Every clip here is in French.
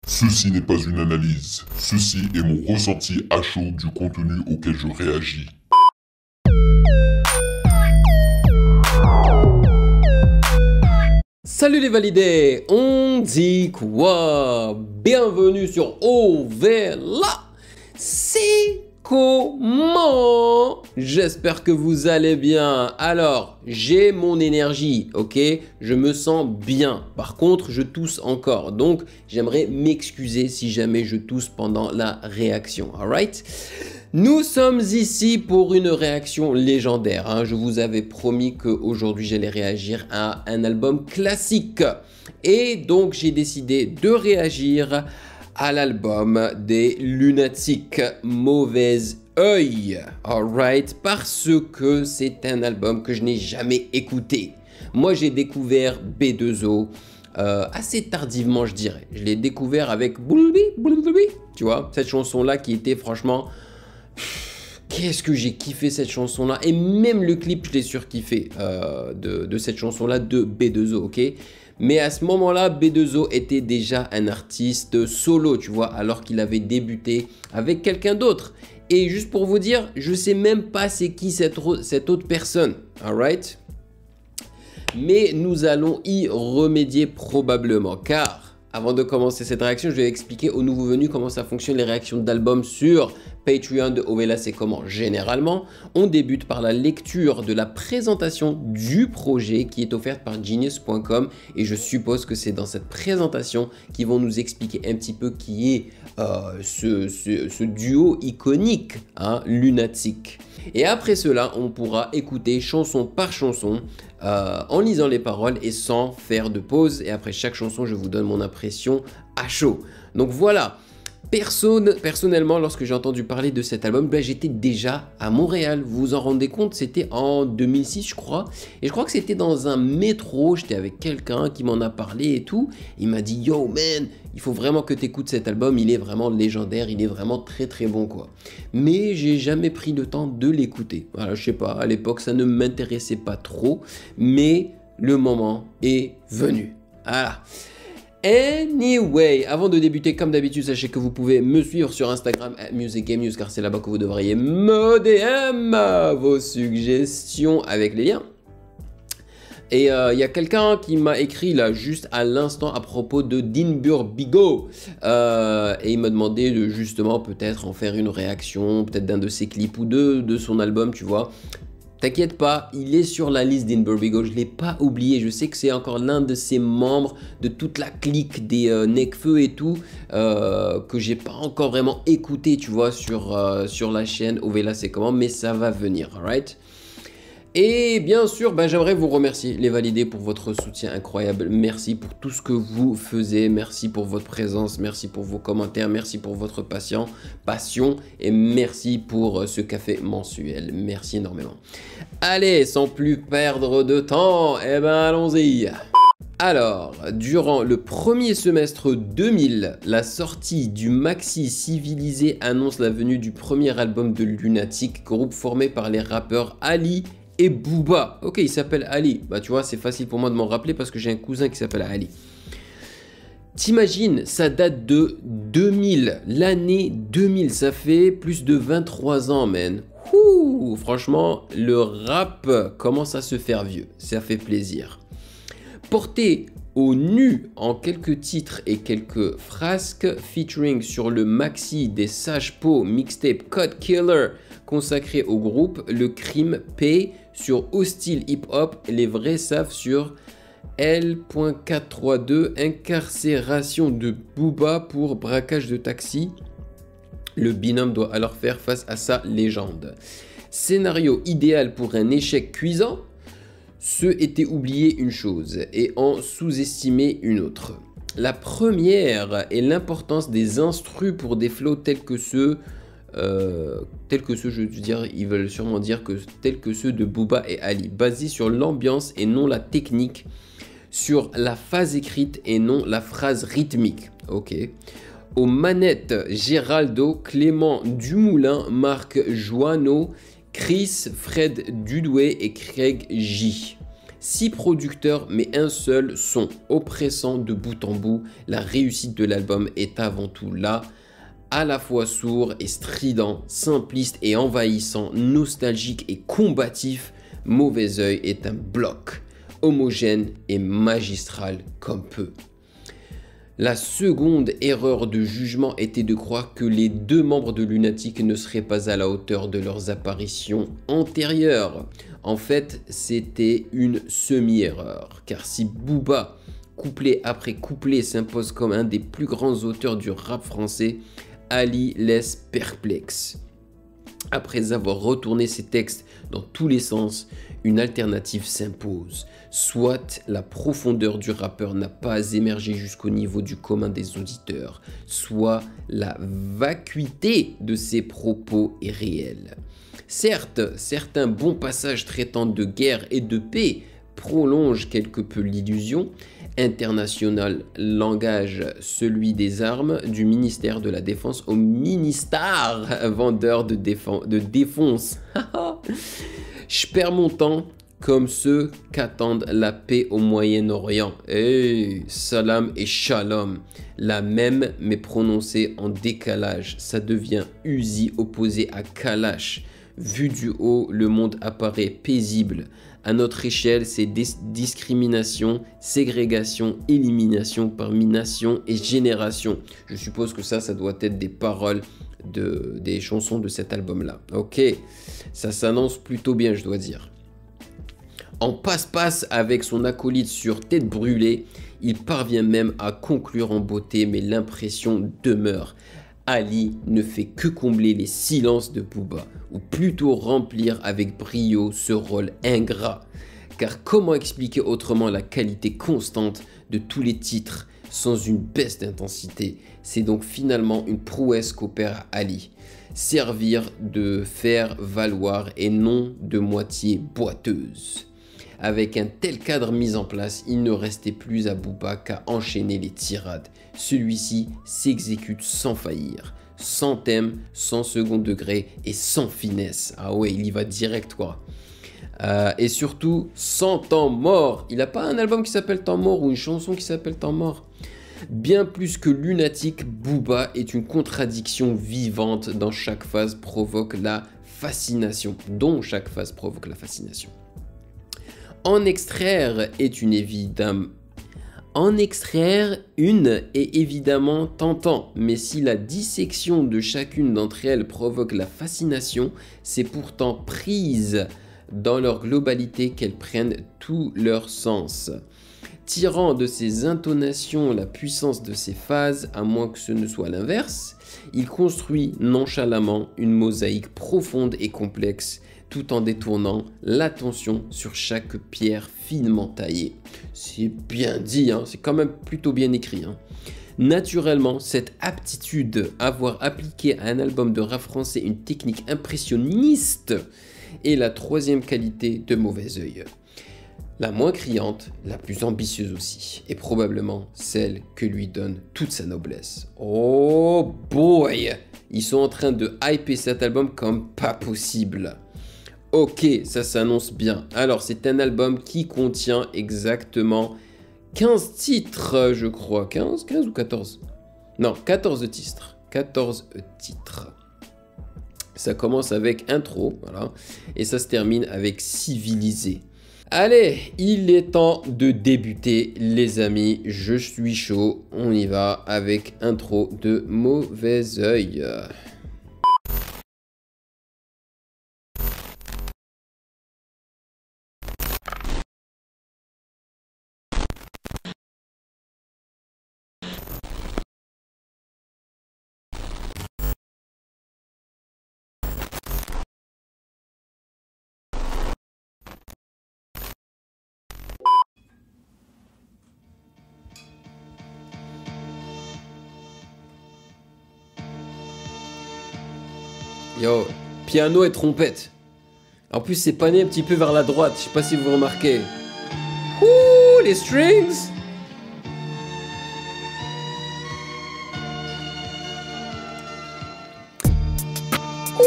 Ceci n'est pas une analyse, ceci est mon ressenti à chaud du contenu auquel je réagis. Salut les validés, on dit quoi? Bienvenue sur Ovela. C'est comment? J'espère que vous allez bien. Alors, j'ai mon énergie, ok? Je me sens bien. Par contre, je tousse encore. Donc, j'aimerais m'excuser si jamais je tousse pendant la réaction. Alright? Nous sommes ici pour une réaction légendaire. Hein. Je vous avais promis qu'aujourd'hui, j'allais réagir à un album classique. Et donc, j'ai décidé de réagir à l'album des Lunatics, Mauvais Oeil, alright, parce que c'est un album que je n'ai jamais écouté. Moi, j'ai découvert B2O assez tardivement, je dirais. Je l'ai découvert avec Boulbi, tu vois, cette chanson-là qui était franchement... Qu'est-ce que j'ai kiffé cette chanson-là, et même le clip, je l'ai surkiffé de cette chanson-là de B2O, ok? Mais à ce moment-là, B2O était déjà un artiste solo, tu vois, alors qu'il avait débuté avec quelqu'un d'autre. Et juste pour vous dire, je sais même pas c'est qui cette autre personne, alright? Mais nous allons y remédier probablement, car... Avant de commencer cette réaction, je vais expliquer aux nouveaux venus comment ça fonctionne les réactions d'albums sur Patreon de Ovela. C'est comment? Généralement, on débute par la lecture de la présentation du projet qui est offerte par Genius.com, et je suppose que c'est dans cette présentation qu'ils vont nous expliquer un petit peu qui est ce duo iconique, hein, Lunatic. Et après cela, on pourra écouter chanson par chanson en lisant les paroles et sans faire de pause. Et après chaque chanson, je vous donne mon impression à chaud. Donc voilà. Personnellement, lorsque j'ai entendu parler de cet album, ben, j'étais déjà à Montréal. Vous vous en rendez compte? C'était en 2006, je crois. Et je crois que c'était dans un métro. J'étais avec quelqu'un qui m'en a parlé et tout. Il m'a dit « Yo, man, il faut vraiment que tu écoutes cet album. Il est vraiment légendaire. Il est vraiment très, très bon, quoi. » Mais j'ai jamais pris le temps de l'écouter. Voilà, je sais pas. À l'époque, ça ne m'intéressait pas trop. Mais le moment est venu. Voilà. Anyway, avant de débuter, comme d'habitude, sachez que vous pouvez me suivre sur Instagram @musicgamenews, car c'est là-bas que vous devriez me DM vos suggestions avec les liens. Et il y a quelqu'un qui m'a écrit là juste à l'instant à propos de Dinbur Bigo, et il m'a demandé de justement peut-être en faire une réaction, peut-être d'un de ses clips ou de son album, tu vois. T'inquiète pas, il est sur la liste d'Inbur Bigo, je ne l'ai pas oublié. Je sais que c'est encore l'un de ses membres de toute la clique des Nekfeu et tout, que j'ai pas encore vraiment écouté, tu vois, sur la chaîne Ovela c'est comment, mais ça va venir, alright? Et bien sûr, ben, j'aimerais vous remercier les validés pour votre soutien incroyable. Merci pour tout ce que vous faisiez. Merci pour votre présence. Merci pour vos commentaires. Merci pour votre passion. Et merci pour ce café mensuel. Merci énormément. Allez, sans plus perdre de temps, eh ben allons-y. Alors, durant le premier semestre 2000, la sortie du Maxi Civilisé annonce la venue du premier album de Lunatic, groupe formé par les rappeurs Ali et Booba. Ok, il s'appelle Ali. Bah tu vois, c'est facile pour moi de m'en rappeler parce que j'ai un cousin qui s'appelle Ali. T'imagines, ça date de 2000, l'année 2000, ça fait plus de 23 ans, man. Ouh, franchement, le rap commence à se faire vieux, ça fait plaisir. Porté au nu en quelques titres et quelques frasques, featuring sur le maxi des Sages Po mixtape Code Killer consacré au groupe, Le Crime P sur Hostile Hip Hop, Les Vrais Savent sur L.432, Incarcération de Booba pour braquage de taxi. Le binôme doit alors faire face à sa légende. Scénario idéal pour un échec cuisant. Ceux étaient oubliés une chose et en sous-estimer une autre. La première est l'importance des instrus pour des flows tels que ceux, je veux dire, ils veulent sûrement dire que tels que ceux de Booba et Ali, basés sur l'ambiance et non la technique, sur la phase écrite et non la phrase rythmique. Ok. Aux manettes, Géraldo, Clément Dumoulin, Marc Joanneau, Chris, Fred Dudoué et Craig J. 6 producteurs, mais un seul son, oppressant de bout en bout. La réussite de l'album est avant tout là, à la fois sourd et strident, simpliste et envahissant, nostalgique et combatif. Mauvais Oeil est un bloc, homogène et magistral comme peu. La seconde erreur de jugement était de croire que les 2 membres de Lunatic ne seraient pas à la hauteur de leurs apparitions antérieures. En fait, c'était une semi-erreur, car si Booba, couplet après couplet, s'impose comme un des plus grands auteurs du rap français, Ali laisse perplexe. Après avoir retourné ses textes dans tous les sens, une alternative s'impose. Soit la profondeur du rappeur n'a pas émergé jusqu'au niveau du commun des auditeurs, soit la vacuité de ses propos est réelle. Certes, certains bons passages traitant de guerre et de paix prolongent quelque peu l'illusion. International langage celui des armes du ministère de la Défense au ministère vendeur de défense. Je perds mon temps comme ceux qu'attendent la paix au Moyen-Orient. Hey, salam et shalom. La même mais prononcée en décalage. Ça devient Uzi opposé à Kalash. Vu du haut, le monde apparaît paisible. À notre échelle, c'est discrimination, ségrégation, élimination parmi nations et générations. Je suppose que ça doit être des paroles des chansons de cet album-là. Ok, ça s'annonce plutôt bien, je dois dire. En passe-passe avec son acolyte sur Tête Brûlée, il parvient même à conclure en beauté, mais l'impression demeure. Ali ne fait que combler les silences de Booba, ou plutôt remplir avec brio ce rôle ingrat. Car comment expliquer autrement la qualité constante de tous les titres sans une baisse d'intensité? C'est donc finalement une prouesse qu'opère Ali. Servir de faire valoir et non de moitié boiteuse. Avec un tel cadre mis en place, il ne restait plus à Booba qu'à enchaîner les tirades. Celui-ci s'exécute sans faillir, sans thème, sans second degré et sans finesse. Ah ouais, il y va direct quoi. Et surtout, sans temps mort. Il n'a pas un album qui s'appelle Temps mort ou une chanson qui s'appelle Temps mort. Bien plus que lunatique, Booba est une contradiction vivante dont chaque phase provoque la fascination. En extraire une est évidemment tentant, mais si la dissection de chacune d'entre elles provoque la fascination, c'est pourtant prise dans leur globalité qu'elles prennent tout leur sens. Tirant de ses intonations la puissance de ses phases, à moins que ce ne soit l'inverse, il construit nonchalamment une mosaïque profonde et complexe, tout en détournant l'attention sur chaque pierre finement taillée. C'est bien dit, hein, c'est quand même plutôt bien écrit. Hein. Naturellement, cette aptitude à avoir appliqué à un album de rap français une technique impressionniste est la troisième qualité de Mauvais Oeil. La moins criante, la plus ambitieuse aussi, et probablement celle que lui donne toute sa noblesse. Oh boy! Ils sont en train de hyper cet album comme pas possible. Ok, ça s'annonce bien. Alors, c'est un album qui contient exactement 15 titres, je crois. 15 ou 14? Non, 14 titres. 14 titres. Ça commence avec intro, voilà. Et ça se termine avec civilisé. Allez, il est temps de débuter, les amis. Je suis chaud. On y va avec intro de Mauvais Oeil. Yo, piano et trompette. En plus, c'est pané un petit peu vers la droite. Je sais pas si vous remarquez. Ouh, les strings. Ouh.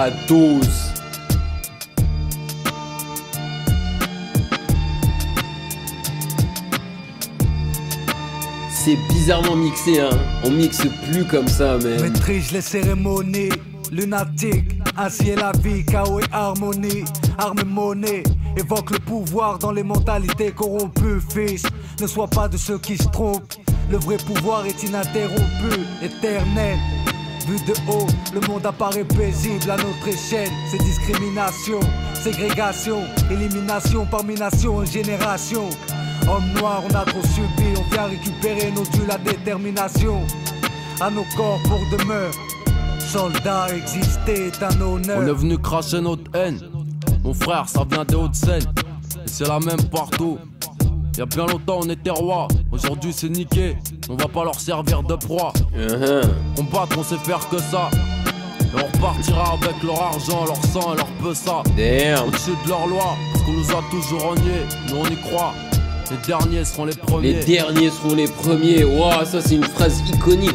la dose. C'est bizarrement mixé, hein. On mixe plus comme ça, mais. Maîtrise les cérémonies, lunatique, ainsi est la vie, chaos et harmonie. Arme et monnaie, évoque le pouvoir dans les mentalités corrompues. Fils, ne sois pas de ceux qui se trompent. Le vrai pouvoir est ininterrompu, éternel. Vu de haut, le monde apparaît paisible à notre échelle. C'est discrimination, ségrégation, élimination parmi nations et générations. Homme noir, on a trop subi, on vient récupérer nos dûs, la détermination. À nos corps pour demeure, soldats, exister est un honneur. On est venu cracher notre haine. Mon frère, ça vient des Hauts-de-Seine. Et c'est la même partout. Y'a bien longtemps on était rois. Aujourd'hui c'est niqué. On va pas leur servir de proie. Combattre, on sait faire que ça. Et on repartira avec leur argent, leur sang et leur peu ça. Au-dessus de leur loi, parce qu'on nous a toujours reniés. Nous on y croit. Les derniers seront les premiers. Les derniers seront les premiers. Waouh, ça c'est une phrase iconique.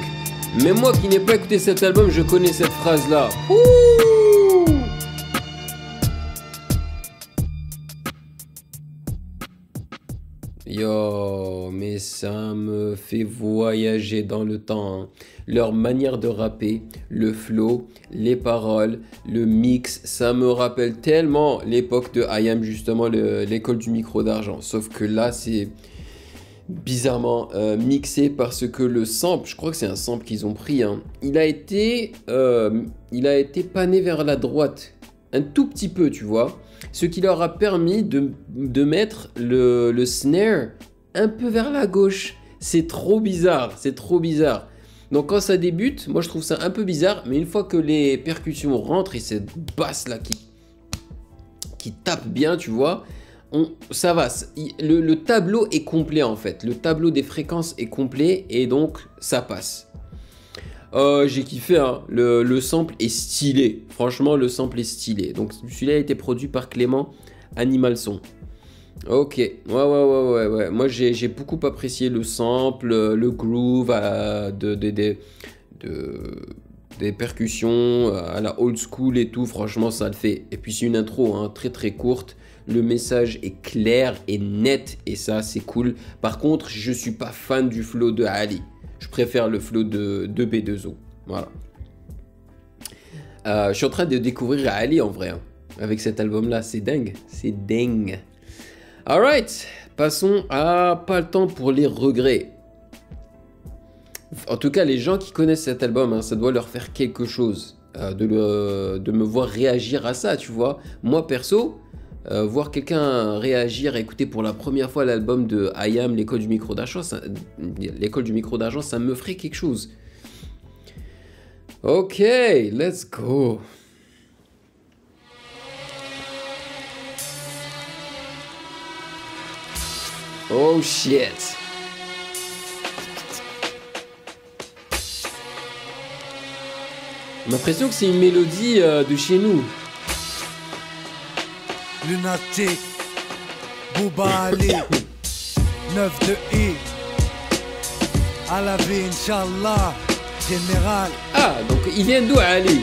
Même moi qui n'ai pas écouté cet album, je connais cette phrase-là. Ouh. Yo, mais ça me fait voyager dans le temps, hein. Leur manière de rapper, le flow, les paroles, le mix, ça me rappelle tellement l'époque de IAM, justement, l'école du micro d'argent. Sauf que là, c'est bizarrement mixé parce que le sample, je crois que c'est un sample qu'ils ont pris, hein, il a été pané vers la droite, un tout petit peu, tu vois. Ce qui leur a permis de mettre le snare un peu vers la gauche. C'est trop bizarre, c'est trop bizarre. Donc quand ça débute, moi je trouve ça un peu bizarre, mais une fois que les percussions rentrent et cette basse là qui tape bien, tu vois, ça va. Le tableau est complet en fait. Le tableau des fréquences est complet et donc ça passe. J'ai kiffé, hein. Le sample est stylé. Franchement, le sample est stylé. Donc celui-là a été produit par Clément Animal Son. Ok, ouais. Moi j'ai beaucoup apprécié le sample, le groove, des percussions à la old school et tout. Franchement, ça le fait. Et puis c'est une intro, hein, très très courte. Le message est clair et net et ça c'est cool. Par contre, je suis pas fan du flow de Ali. Je préfère le flow de B2O. Voilà. Je suis en train de découvrir Ali en vrai, hein, avec cet album-là. C'est dingue. C'est dingue. Alright. Passons à Pas le temps pour les regrets. En tout cas, les gens qui connaissent cet album, hein, ça doit leur faire quelque chose. De me voir réagir à ça, tu vois. Moi, perso, voir quelqu'un réagir, écouter pour la première fois l'album de IAM, l'école du micro d'argent, ça me ferait quelque chose. Ok, let's go. Oh shit. J'ai l'impression que c'est une mélodie de chez nous. Lunatique, Bouba Ali, 9 de I, à la vie, Inch'Allah, général. Ah, donc il vient d'où Ali?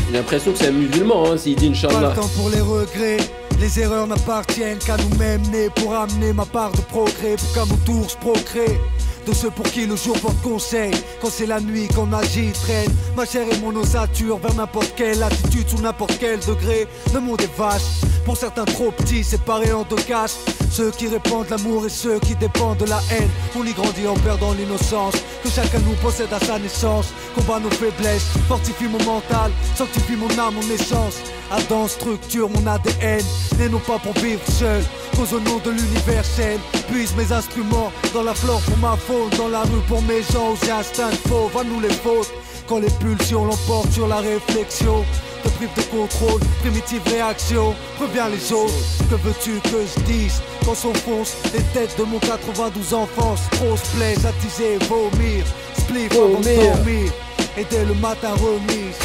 J'ai l'impression que c'est un musulman, hein, s'il dit Pas Inch'Allah. le temps pour les regrets, les erreurs n'appartiennent qu'à nous-mêmes nés pour amener ma part de progrès, pour qu'à mon tour je procrée. De ceux pour qui le jour porte conseil, quand c'est la nuit qu'on agit, traîne ma chair et mon ossature vers n'importe quelle attitude, sous n'importe quel degré. Le monde est vache, pour certains trop petits, séparés en deux caches. Ceux qui répandent l'amour et ceux qui dépendent de la haine. On y grandit en perdant l'innocence que chacun nous possède à sa naissance. Combat nos faiblesses, fortifie mon mental, sanctifie mon âme, mon essence. Adam structure mon ADN, et non pas pour vivre seul. Cause au nom de l'universel, puise mes instruments dans la flore pour ma faune, dans la rue pour mes gens aux instincts fauves, à nous les fautes. Quand les pulsions l'emportent sur la réflexion, te prive de contrôle, primitive réaction, préviens les autres. Que veux-tu que je dise quand s'enfoncent les têtes de mon 92 enfance? Trop se plaise, attiser, vomir, spliff avant de dormir, et dès le matin remise.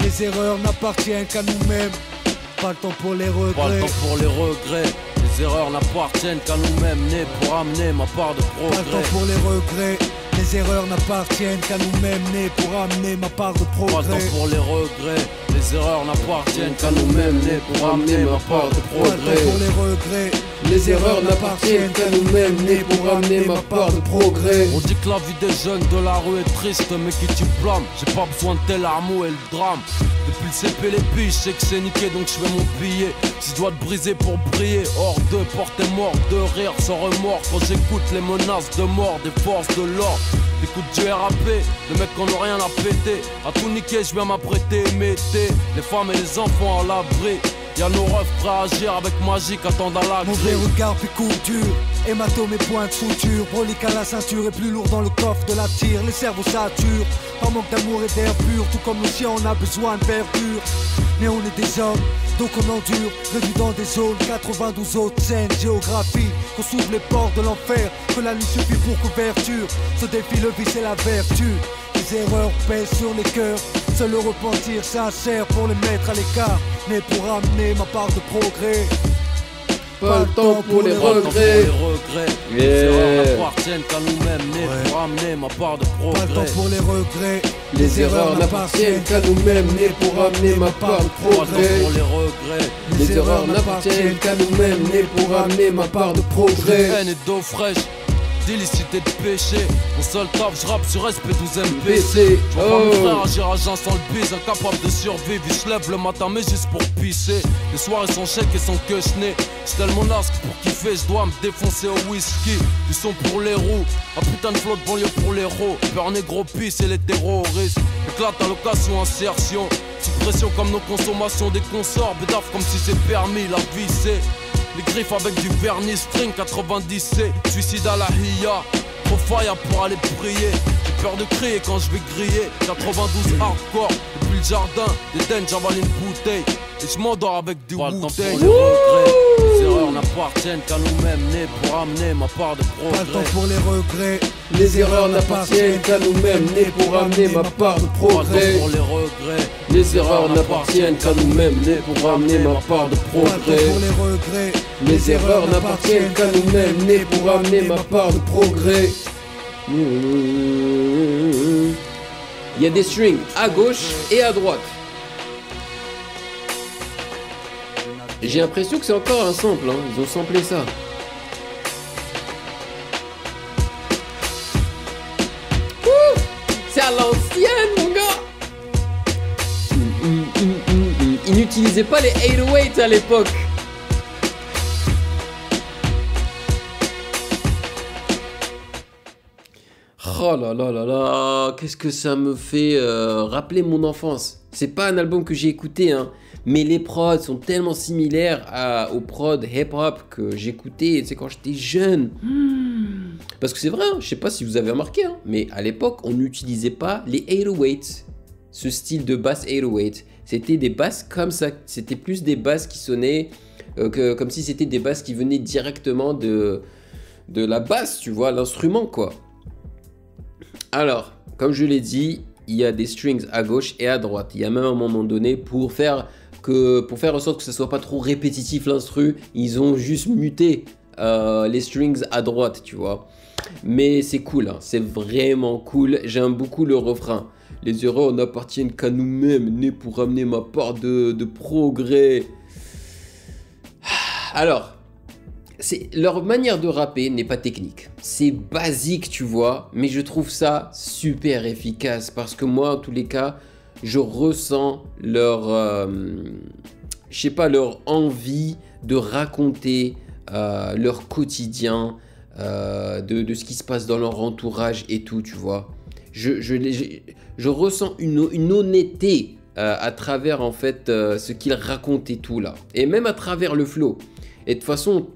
Les erreurs n'appartiennent qu'à nous-mêmes. Pas le temps pour les regrets. Pas le temps pour les regrets. Les erreurs n'appartiennent qu'à nous-mêmes, nés pour amener ma part de progrès. Pas le temps pour les regrets. Les erreurs n'appartiennent qu'à nous-mêmes, nés pour amener ma part de progrès. Pas le temps pour les regrets. Les erreurs n'appartiennent qu'à nous-mêmes, nés pour amener ma part de Pas le temps progrès. pour les regrets. Les erreurs n'appartiennent qu'à nous-mêmes, nés pour amener ma part de progrès. On dit que la vie des jeunes de la rue est triste, mais qui tu blâmes? J'ai pas besoin de tes larmes et le drame. Depuis le CP les piges, je sais que c'est niqué donc je fais mon billet. Si je dois te briser pour briller, hors de portée mort, de rire sans remords. Quand j'écoute les menaces de mort des forces de l'ordre. J'écoute du RAP, les mecs qui n'ont rien à péter. À tout niquer, je viens m'apprêter, mettez les femmes et les enfants à l'abri. Y'a nos refs prêts à agir avec magie qu'attendent à la Mon grille. vrai regard puis couture, hématome et point de suture. Brolique à la ceinture et plus lourd dans le coffre de la tire. Les cerveaux saturent, par manque d'amour et d'air pur. Tout comme nos chiens, on a besoin de verdure. Mais on est des hommes, donc on endure. Réduit dans des zones, 92 autres scènes, géographie. Qu'on s'ouvre les portes de l'enfer, que la nuit suffit pour couverture. Ce défi, le vice et la vertu. Les erreurs pèsent sur les cœurs. Seul le repentir sincère pour les mettre à l'écart. Mais pour amener ma part de progrès. Pas le temps pour les Pas le temps pour les regrets. regrets. Yeah. Les erreurs n'appartiennent qu'à nous-mêmes, nés Ouais. pour amener ma part de Pas le temps progrès. pour les regrets. Les erreurs n'appartiennent qu'à nous-mêmes, nés pour amener ma part de Pas le temps progrès. pour les regrets. Les erreurs n'appartiennent qu'à nous-mêmes, nés pour amener ma part de progrès. Haine et d'eau fraîche, d'illicité de péché. Mon seul taf, je rappe sur SP12 MPC. Je vois pas mon frère agir à jeun sans le bise, incapable de survivre. Il se lève le matin, mais juste pour pisser. Les soirées sont chèques et sont quechnées. C'est tellement nasque pour kiffer, je dois me défoncer au whisky. Du son pour les roues, un putain de flotte banlieue pour les héros. Peur négro pisse et les terroristes. Éclate à l'occasion, insertion. Suppression comme nos consommations des consorts. Bédaf comme si c'est permis, la vie c'est. Les griffes avec du vernis string 90C. Suicide à la hiya. Trop fire pour aller prier. J'ai peur de crier quand je vais griller. 92 hardcore. Depuis le jardin, des dents, j'avale une bouteille. Et je m'endors avec du Pas le temps bouteille. pour les regrets. Les erreurs n'appartiennent qu'à nous-mêmes, nés pour amener ma part de Pas le temps progrès. pour les regrets. Les erreurs n'appartiennent qu'à nous-mêmes, nés pour amener ma part de Pas le temps progrès. pour les regrets. Les erreurs n'appartiennent qu'à nous-mêmes, nés pour amener ma part de Pas le temps progrès. pour les regrets. Les erreurs n'appartiennent qu'à nous-mêmes, nés pour amener ma part de progrès. Il y a des strings à gauche et à droite. J'ai l'impression que c'est encore un sample, hein. Ils ont samplé ça. Ouh, c'est à l'ancienne, mon gars. Ils n'utilisaient pas les 808 à l'époque. Oh là là là là, qu'est-ce que ça me fait rappeler mon enfance. C'est pas un album que j'ai écouté, hein, mais les prods sont tellement similaires aux prods hip-hop que j'écoutais quand j'étais jeune. Parce que c'est vrai, hein, je sais pas si vous avez remarqué, hein, mais à l'époque, on n'utilisait pas les 808, ce style de basse 808. C'était des basses comme ça, c'était plus des basses qui sonnaient comme si c'était des basses qui venaient directement de la basse, tu vois, l'instrument quoi. Alors, comme je l'ai dit, il y a des strings à gauche et à droite. Il y a même un moment donné pour faire en sorte que ce soit pas trop répétitif l'instru, ils ont juste muté les strings à droite, tu vois. Mais c'est cool, hein, c'est vraiment cool. J'aime beaucoup le refrain. Les erreurs n'appartiennent qu'à nous-mêmes, nés pour amener ma part de progrès. Alors, leur manière de rapper n'est pas technique. C'est basique, tu vois, mais je trouve ça super efficace parce que moi, en tous les cas, je ressens leur envie de raconter leur quotidien, de ce qui se passe dans leur entourage et tout, tu vois. Je ressens une honnêteté à travers en fait ce qu'ils racontent et tout là, et même à travers le flow. Et de toute façon,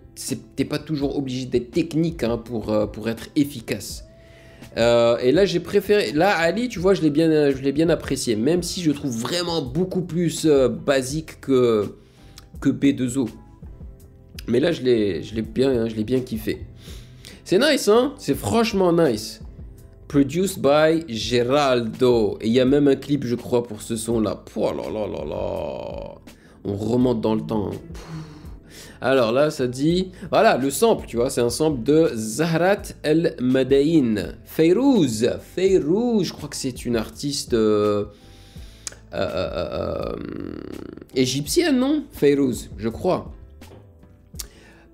t'es pas toujours obligé d'être technique hein, pour être efficace. Et là, j'ai préféré. Là, Ali, tu vois, je l'ai bien apprécié, même si je trouve vraiment beaucoup plus basique que B2O. Mais là, je l'ai bien kiffé. C'est nice, hein? C'est franchement nice. Produced by Geraldo. Et il y a même un clip, je crois, pour ce son-là. Oh là là là là. On remonte dans le temps. Alors là, ça dit... Voilà, le sample, tu vois, c'est un sample de Zahrat El Madain. Fayrouz, je crois que c'est une artiste égyptienne, non? Fayrouz, je crois.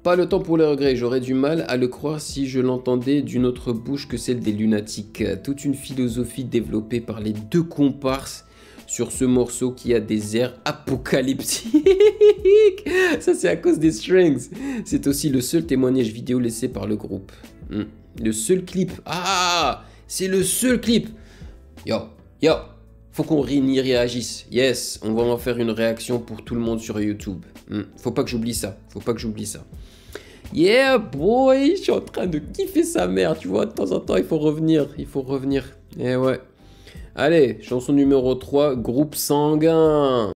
Pas le temps pour les regrets, j'aurais du mal à le croire si je l'entendais d'une autre bouche que celle des lunatiques. Toute une philosophie développée par les deux comparses sur ce morceau qui a des airs apocalyptiques. Ça c'est à cause des strings. C'est aussi le seul témoignage vidéo laissé par le groupe. Le seul clip. Ah, c'est le seul clip. Yo, faut qu'on y réagisse. Yes, on va en faire une réaction pour tout le monde sur YouTube. Faut pas que j'oublie ça. Yeah boy, je suis en train de kiffer sa mère, tu vois, de temps en temps il faut revenir. Eh ouais. Allez, chanson numéro 3, groupe sanguin.